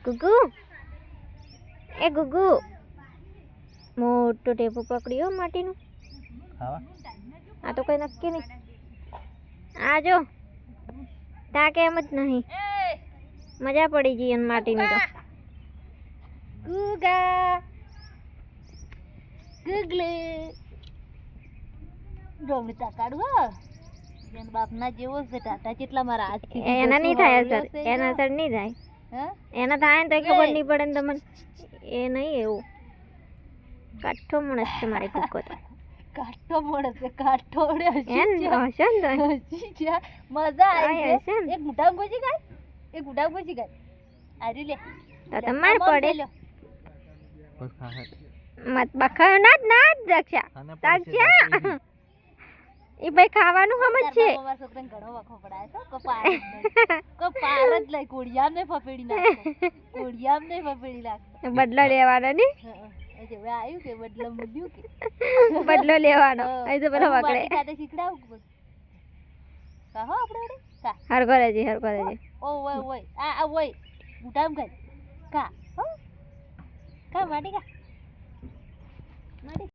ગુગુ એ ગુગુ મોટો ટેપો પકડ્યો માટીનું ખાવા આ તો કઈ નક્કી નહીં આ જો તાકે એમ જ નહીં મજા પડી ગઈ અને માટીની તો ગુગા ગુગલે ડોમડી તાકાડું હો જેન બાપના જેવો છે ટાટા કેટલા મારા હાથથી એના નહીં થાય અસર એના અસર નહીં થાય હે એના થાય ને તો ખબર નહીં પડે ને તમને એ નહીં એવું કાઠો માણસ છે મારે કૂકો તો કાઠો મળે છે કાઠો મળે એમ હશે ને તો મજા આવી હશે ને એક ગુટામ ગોજી ગાય એક ગુટામ ગોજી ગાય આરી લે તો તમાર પડે બસ ખા મત બખાયો ના જ રક્ષા તાક્ષા એ ભાઈ ખાવાનું હમ જ છે મારા છોકરાને ઘણો વખો પડાય છે કો પાર જ લઈ કોડિયામ ને ફફેડી નાખો કોડિયામ ને ફફેડી નાખો બદલો લેવાનો ને એ જે આવ્યું કે બદલો મૂડ્યું કે બદલો લેવાનો એ તો પેલો પકડે સાથે શીખડાવું કે કા હો આપણે કા હરકો રેજી ઓ ઓય ઓય આ ઓય ગુટામ કર કા હો કા માટી કા માટી